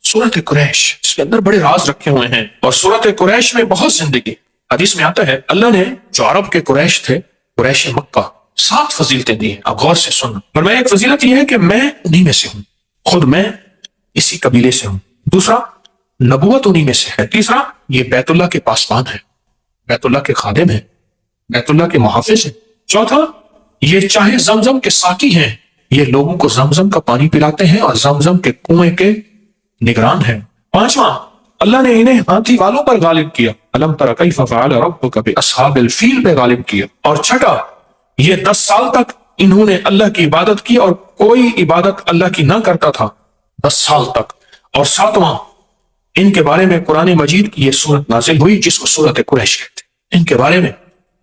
सूरत कुरैश, इसके अंदर बड़े राज रखे हुए हैं और सूरत कुरैश में बहुत जिंदगी। हदीस में आता है अल्लाह ने जो अरब के कुरैश थे, कुरैश मक्का, 7 फजीलतें दी हैं। आप गौर से सुन। और मैं एक फजीलत यह है कि मैं उन्हीं में से हूं, खुद मैं इसी कबीले से हूं। दूसरा, नबूवत उन्हीं में से है। तीसरा, ये बैतुल्लाह के पासबान है, बैतुल्लाह के खादिम है, बैतुल्लाह के मुहाफिज है। चौथा, ये चाहे जमजम के साकी हैं, ये लोगों को जमजम का पानी पिलाते हैं और जमजम के कुएं के निगरान है। पांचवा, अल्लाह ने इन्हें हाथी वालों पर गालिब किया, अलम तरा कैफ फअल रब्बुका बिअस्हाबिल फील पे गालिब किया। और छठा, ये 10 साल तक इन्होंने अल्लाह की इबादत की और कोई इबादत अल्लाह की ना करता था, 10 साल तक। और सातवां, इनके बारे में कुरान मजीद की ये सूरत नाजिल हुई जिसको सूरत कुरैश कहते। इनके बारे में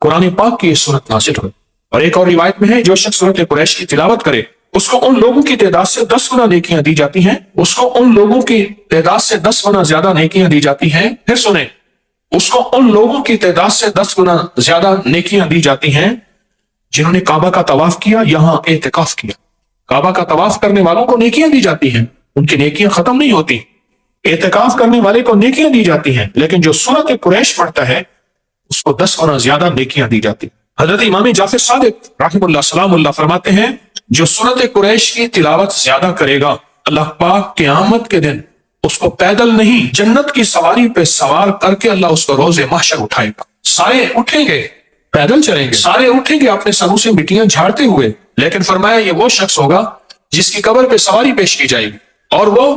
कुरान पाक की ये सूरत नाजिल हुई। और एक और रिवायत में है, जो शख्स सूरत कुरैश की तिलावत करे उसको उन लोगों की तादाद से 10 गुना नेकियां दी जाती हैं, उसको उन लोगों की तादाद से 10 गुना ज्यादा नेकियां दी जाती हैं। फिर सुने, उसको उन लोगों की तादाद से 10 गुना ज्यादा नेकियां दी जाती हैं जिन्होंने काबा का तवाफ किया, यहां एतिकाफ किया। काबा का तवाफ करने वालों को नेकियां दी जाती हैं, उनकी नेकियां खत्म नहीं होती। एतिकाफ करने वाले को नेकियां दी जाती हैं, लेकिन जो सूरत कुरैश पढ़ता है उसको 10 गुना ज्यादा नेकियां दी जाती। हजरत इमाम जाफर सादिक रहमतुल्लाह सलामुल्लाह फरमाते हैं, जो सूरत कुरैश की तिलावत ज्यादा करेगा, अल्लाह पाक क़यामत के दिन उसको पैदल नहीं, जन्नत की सवारी पे सवार करके अल्लाह उसको रोज़े महशर उठाएगा। सारे उठेंगे, पैदल चलेंगे, सारे उठेंगे अपने सरों से मिट्टियां झाड़ते हुए, लेकिन फरमाया ये वो शख्स होगा जिसकी कब्र पे सवारी पेश की जाएगी और वो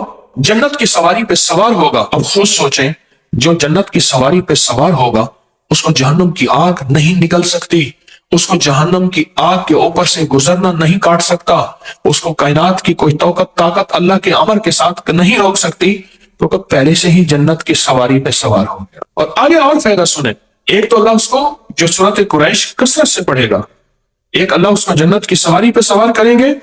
जन्नत की सवारी पे सवार होगा। अब खुद सोचें, जो जन्नत की सवारी पे सवार होगा उसको जहन्नम की आग नहीं निकल सकती, उसको जहन्नम की आग के ऊपर से गुजरना नहीं काट सकता, उसको कायनात की कोई ताकत अल्लाह के अमर के साथ नहीं रोक सकती, तो पहले से ही जन्नत की सवारी पे सवार हो गया। और आगे और फायदा सुने, एक तो अल्लाह उसको जो सूरत कुरैश कसरत से पढ़ेगा, एक अल्लाह उसको जन्नत की सवारी पे सवार करेंगे,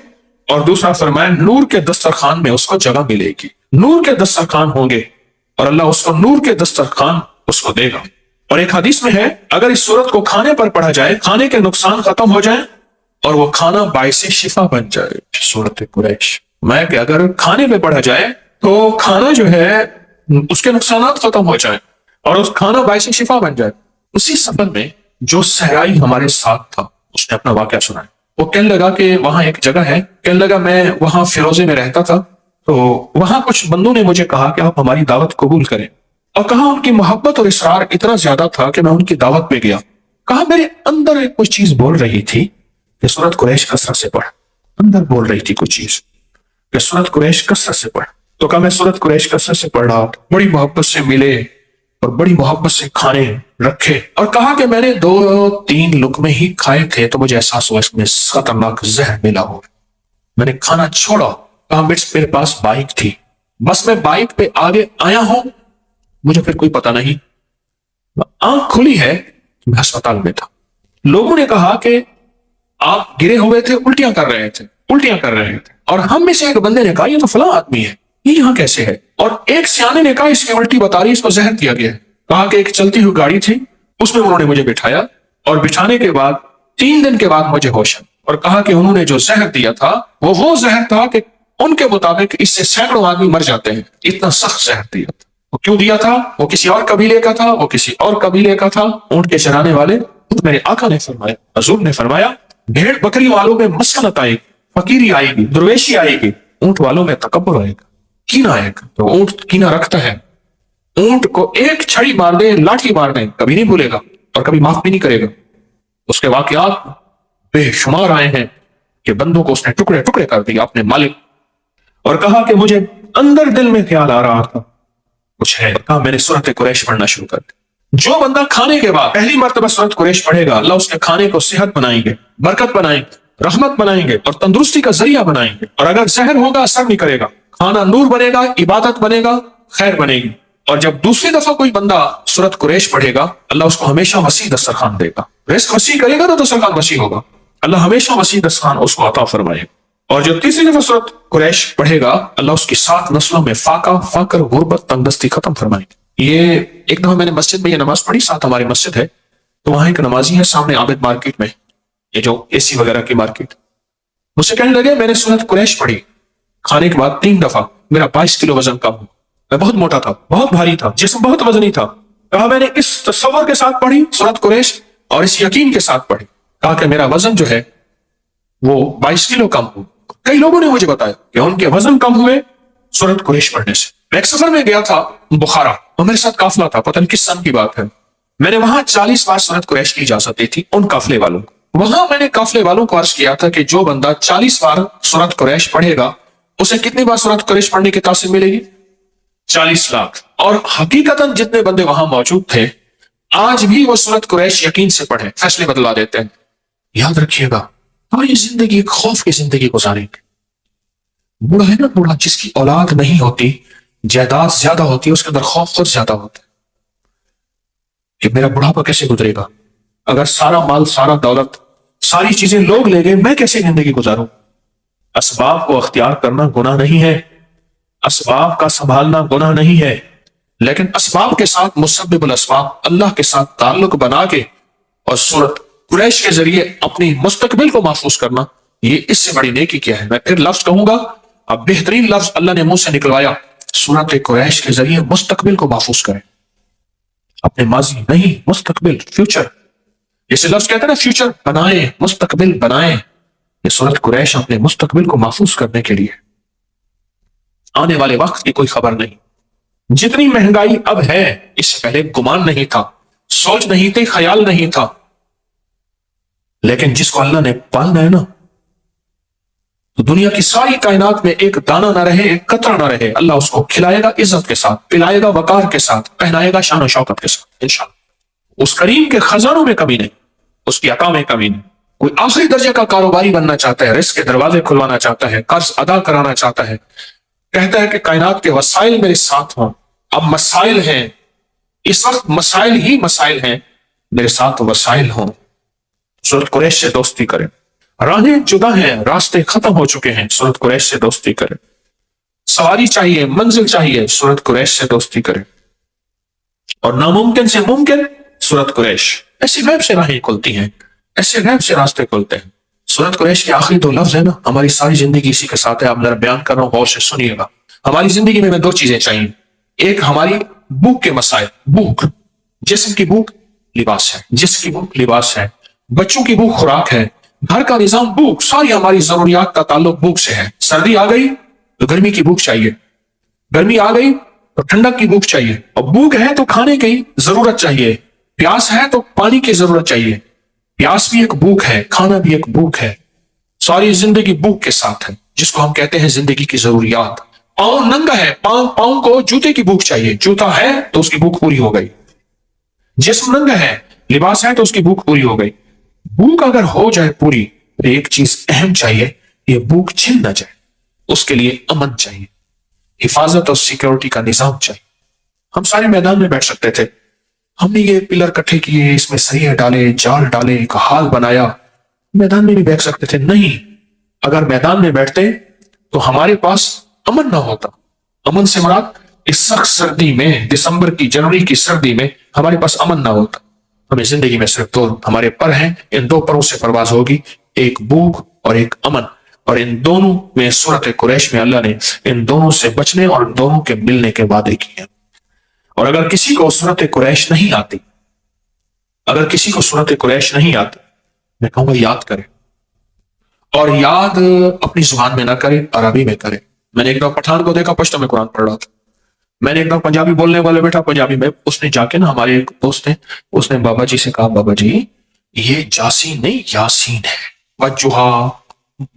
और दूसरा फरमाया नूर के दस्तरखान में उसको जगह मिलेगी। नूर के दस्तरखान होंगे और अल्लाह उसको नूर के दस्तरखान उसको देगा। और एक हदीस में है, अगर इस सूरत को खाने पर पढ़ा जाए, खाने के नुकसान खत्म हो जाए और वो खाना बाइसे शिफा बन जाए। सूरत कुरैश मैं कि अगर खाने पे पढ़ा जाए तो खाना जो है उसके नुकसान खत्म हो जाए और उस खाना बाइसे शिफा बन जाए। उसी सफर में जो सहराई हमारे साथ था उसने अपना वाकया सुनाया। वो कहने लगा कि वहां एक जगह है, कहने लगा मैं वहां फिरोजे में रहता था, तो वहां कुछ बंदों ने मुझे कहा कि आप हमारी दावत कबूल करें, और कहा उनकी मोहब्बत और इसरार इतना ज्यादा था कि मैं उनकी दावत पे गया। कहा मेरे अंदर एक कुछ चीज बोल रही थी कि सूरत कुरैश कसरत से पढ़, अंदर बोल रही थी कुछ चीज कि सूरत कुरैश कसरत से पढ़। तो कहा मैं सूरत कुरैश कसरत से पढ़ रहा, बड़ी मोहब्बत से मिले और बड़ी मोहब्बत से खाने रखे, और कहा कि मैंने 2-3 लुकमे ही खाए थे तो मुझे एहसास हुआ इसमें खतरनाक जहर मिला हुआ। मैंने खाना छोड़ा। कहा मेरे पास बाइक थी, बस मैं बाइक पे आगे आया हूं, मुझे फिर कोई पता नहीं, आंख खुली है, मैं अस्पताल में था। लोगों ने कहा कि आप गिरे हुए थे, उल्टियां कर रहे थे, और हम में से एक बंदे ने कहा ये तो फलां आदमी है, ये यहां कैसे है? और एक सियाने ने कहा इसकी उल्टी बता रही, इसको जहर दिया गया है। कहा कि एक चलती हुई गाड़ी थी, उसमें उन्होंने मुझे बिठाया और बिठाने के बाद 3 दिन के बाद मुझे होश आया, और कहा कि उन्होंने जो जहर दिया था वो जहर था कि उनके मुताबिक इससे सैकड़ों आदमी मर जाते हैं, इतना सख्त जहर दिया था। वो क्यों दिया था? वो किसी और कबीले का था, वो किसी और कबीले का था, ऊंट के चराने वाले। तो मेरे आका ने फरमाया, हजूर ने फरमाया, भेड़ बकरी वालों में मस्कनत आएगी, फकीरी आएगी, दुर्वेशी आएगी, ऊंट वालों में तकब्बुर आएगा, कीना आएगा। तो ऊंट कीना रखता है, ऊंट को एक छड़ी मार दे, लाठी मार दे, कभी नहीं भूलेगा और कभी माफ भी नहीं करेगा। उसके वाकयात बेशुमार आए हैं कि बंदों को उसने टुकड़े टुकड़े कर दिया अपने मालिक। और कहा कि मुझे अंदर दिल में ख्याल आ रहा था कुछ है। कहा मैंने सूरत कुरैश पढ़ना शुरू कर दी। जो बंदा खाने के बाद पहली मर्तबा सूरत कुरैश पढ़ेगा, अल्लाह उसके खाने को सेहत बनाएंगे, बरकत बनाएंगे, रहमत बनाएंगे और तंदुरुस्ती का जरिया बनाएंगे। और अगर जहर होगा असर नहीं करेगा, खाना नूर बनेगा, इबादत बनेगा, खैर बनेगी। और जब दूसरी दफा कोई बंदा सूरत कुरैश पढ़ेगा, अल्लाह उसको हमेशा वसी दस्तरखान देगा। रिस्क वसी करेगा तो दस्तरखान वसी होगा, अल्लाह हमेशा वसी दस्तरखान उसको अता फरमाएगा। और जब तीसरी दफा सूरत कुरैश पढ़ेगा, अल्लाह उसकी 7 नस्लों में फाका, फाकर, गुर्बत, तंगदस्ती खत्म फरमाएगी। ये एक दफा मैंने मस्जिद में ये नमाज पढ़ी, साथ हमारी मस्जिद है, तो वहां एक नमाजी है सामने आबिद मार्केट में, ये जो एसी वगैरह की मार्केट, मुझसे कहने लगे मैंने सूरत कुरैश पढ़ी खाने के बाद 3 दफा, मेरा 22 किलो वजन कम हुआ। मैं बहुत मोटा था, बहुत भारी था, जिस्म बहुत वजनी था। कहा मैंने इस तस्वर के साथ पढ़ी सूरत कुरैश और इस यकीन के साथ पढ़ी। कहा कि मेरा वजन जो है वो 22 किलो कम हुआ। कई लोगों ने मुझे बताया कि उनके वजन कम हुए सूरत कुरैश पढ़ने से। मैं एक सफर में गया था बुखारा और मेरे साथ काफिला था, पता नहीं किस सन की बात है। मैंने वहां 40 बार सूरत कुरैश की इजाजत दी थी उन काफिले वालों को। वहां मैंने काफिले वालों को अर्ज किया था कि जो बंदा 40 बार सूरत कुरैश पढ़ेगा उसे कितनी बार सूरत कुरैश पढ़ने की तासीर मिलेगी? 40 लाख। और हकीकतन जितने बंदे वहां मौजूद थे आज भी वो सूरत कुरैश यकीन से पढ़े, फैसले बदला देते हैं। याद रखिएगा, और ये जिंदगी खौफ की जिंदगी गुजारेंगे। बूढ़ा है ना, बूढ़ा जिसकी औलाद नहीं होती, जायदाद ज्यादा होती है, उसके अंदर खौफ खुद ज्यादा होता है कि मेरा बुढ़ापा कैसे गुजरेगा, अगर सारा माल, सारा दौलत, सारी चीजें लोग ले गए, मैं कैसे जिंदगी गुजारूं। असबाब को अख्तियार करना गुनाह नहीं है, असबाब का संभालना गुनाह नहीं है, लेकिन असबाब के साथ मुसब्बिबुल असबाब अल्लाह के साथ ताल्लुक बना के और सूरत कुरैश के जरिए अपनी मुस्तकबिल को महफूज करना, ये इससे बड़ी नेकी क्या है। मैं फिर लफ्ज कहूंगा, अब बेहतरीन लफ्ज अल्लाह ने मुंह से निकलवाया, सूरत कुरैश के जरिए मुस्तकबिल को महफूज करें, अपने माजी नहीं, मुस्तकबिल, फ्यूचर। जैसे लफ्ज कहते हैं ना, फ्यूचर बनाए, मुस्तकबिल बनाए। ये सूरत कुरैश अपने मुस्तकबिल को महफूज करने के लिए, आने वाले वक्त की कोई खबर नहीं। जितनी महंगाई अब है, इससे पहले गुमान नहीं था, सोच नहीं थी, ख्याल नहीं था। लेकिन जिसको अल्लाह ने पालना है ना, तो दुनिया की सारी कायनात में एक दाना ना रहे, एक कतरा ना रहे, अल्लाह उसको खिलाएगा इज्जत के साथ, पिलाएगा वकार के साथ, पहनाएगा शान और शौकत के साथ इंशाअल्लाह। उस करीम के खजानों में कमी नहीं, उसकी अता में कमी नहीं। कोई आखिरी दर्जे का कारोबारी बनना चाहता है, रिस्क के दरवाजे खुलवाना चाहता है, कर्ज अदा कराना चाहता है, कहता है कि कायनात के वसाइल मेरे साथ हों। अब मसाइल हैं, इस वक्त मसाइल ही मसाइल हैं, मेरे साथ वसाइल हों। सूरत कुरैश से दोस्ती करें। राहें जुदा हैं, रास्ते खत्म हो चुके हैं, सूरत कुरैश से दोस्ती करें। सवारी चाहिए, मंजिल चाहिए, सूरत कुरैश से दोस्ती करें। और नामुमकिन से मुमकिन, सूरत कुरैश। ऐसी गैब से राहें खुलती हैं, ऐसे गैब से रास्ते खुलते हैं। सूरत कुरैश के आखिरी दो लफ्ज है ना, हमारी सारी जिंदगी इसी के साथ है। आप जरा बयान कर रहा हूं, गौर से सुनिएगा। हमारी जिंदगी में दो चीजें चाहिए, एक हमारी भूख के मसाइल, भूख, जिस्म की भूख लिबास है, जिस्म की भूख लिबास है, बच्चों की भूख खुराक है, घर का निजाम भूख, सारी हमारी जरूरियात का ताल्लुक भूख से है। सर्दी आ गई तो गर्मी की भूख चाहिए, गर्मी आ गई तो ठंडक की भूख चाहिए, और भूख है तो खाने की जरूरत चाहिए, प्यास है तो पानी की जरूरत चाहिए। प्यास भी एक भूख है, खाना भी एक भूख है। सारी जिंदगी भूख के साथ है, जिसको हम कहते हैं जिंदगी की जरूरियात। पांव नंगा है, पांव को जूते की भूख चाहिए, जूता है तो उसकी भूख पूरी हो गई। जिस्म नंगा है, लिबास है तो उसकी भूख पूरी हो गई। भूख अगर हो जाए पूरी, तो एक चीज अहम चाहिए, ये भूख छिन न जाए, उसके लिए अमन चाहिए, हिफाजत और सिक्योरिटी का निजाम चाहिए। हम सारे मैदान में बैठ सकते थे, हमने ये पिलर इकट्ठे किए, इसमें सरिये डाले, जाल डाले, एक हाल बनाया, मैदान में भी बैठ सकते थे। नहीं, अगर मैदान में बैठते तो हमारे पास अमन ना होता। अमन से मुराद इस सख्त सर्दी में, दिसंबर की, जनवरी की सर्दी में हमारे पास अमन ना होता। हमें जिंदगी में सिर्फ दो हमारे पर हैं, इन दो परों से परवाज होगी, एक भूख और एक अमन। और इन दोनों में सूरत कुरैश में अल्लाह ने इन दोनों से बचने और इन दोनों के मिलने के वादे किए। और अगर किसी को सूरत कुरैश नहीं आती, अगर किसी को सूरत कुरैश नहीं आती, मैं कहूंगा याद करे, और याद अपनी जुबान में ना करे, अरबी में करे। मैंने एक दफा पठान को देखा, पश्तो में कुरान पढ़ रहा था। मैंने एक दफा पंजाबी बोलने वाले बैठा, पंजाबी में, उसने जाके ना, हमारे एक दोस्त है, उसने बाबा जी से कहा, बाबा जी ये जासीन नहीं यासीन है, वज्जुहा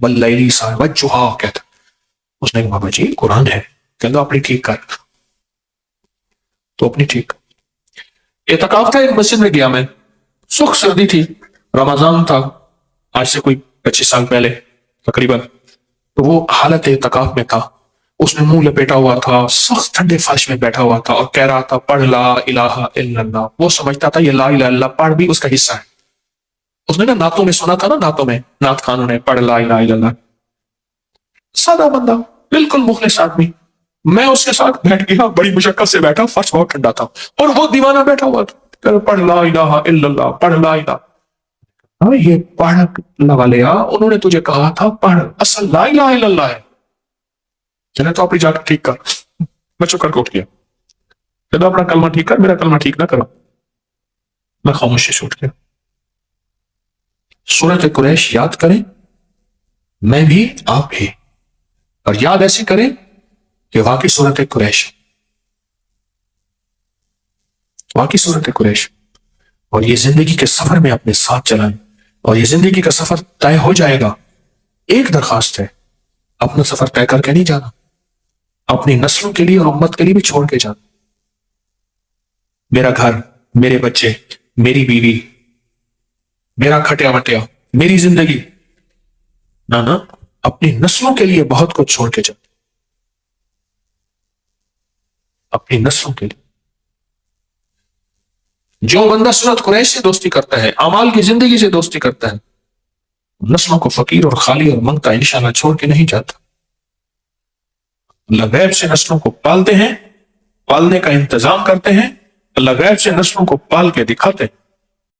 बल्लैली सा वज्जुहा कहता। उसने कहा बाबा जी कुरान है, कहता अपनी ठीक कर, तो अपनी ठीक। एतकाफ था, एक मस्जिद में गया मैं, सुख सर्दी थी, रमजान था, आज से कोई 25 साल पहले तकरीबन। तो वो हालत एतकाफ में था, उसने मुंह लपेटा हुआ था, सख्त ठंडे फर्श में बैठा हुआ था और कह रहा था पढ़ ला इलाहा इल्लल्लाह। वो समझता था ये ला इलाहा इल्लल्लाह पढ़ भी उसका हिस्सा है। उसने ना नातों में सुना था ना, नातों में नात खानों ने पढ़ ला इलाहा इल्लल्लाह। सादा बंदा, बिल्कुल मुखलिस आदमी। मैं उसके साथ बैठ गया, बड़ी मुशक्कत से बैठा, फर्श बहुत ठंडा था और वो दीवाना बैठा हुआ था, पढ़ ला इलाहा इल्लल्लाह, पढ़ ला इलाहा। हाँ ये पढ़ लगा लिया, उन्होंने तुझे कहा था पढ़, असल ला इलाहा इल्लल्लाह है। चले तो अपनी जाकर ठीक कर। میں چپ کر کے اٹھ گیا. کہتا اپنا کلمہ ٹھیک کر, میرا کلمہ ٹھیک نہ کرو. میں خاموشی سے اٹھ گیا. سورت قریش یاد کریں, میں بھی آپ بھی, اور یاد ایسی کریں کہ واقعی سورت قریش, واقعی سورت قریش, اور یہ زندگی کے سفر میں اپنے ساتھ چلائیں, اور یہ زندگی کا سفر طے ہو جائے گا. ایک درخواست ہے, اپنا سفر طے کر کے نہیں جانا, اپنی نسلوں کے لیے اور امت کے لیے بھی چھوڑ کے جانا. میرا گھر, میرے بچے, میری بیوی, میرا کھٹیا وٹیا, میری زندگی, نہ اپنی نسلوں کے لیے بہت کچھ چھوڑ کے جانا, اپنی نسلوں کے لیے. جو بندہ سورت قریش سے دوستی کرتا ہے, اعمال کی زندگی سے دوستی کرتا ہے, نسلوں کو فقیر اور خالی اور منگتا انشاءاللہ چھوڑ کے نہیں جاتا. اللہ غیب سے نسلوں کو پالتے ہیں, پالنے کا انتظام کرتے ہیں, اللہ غیب سے نسلوں کو پال کے دکھاتے ہیں.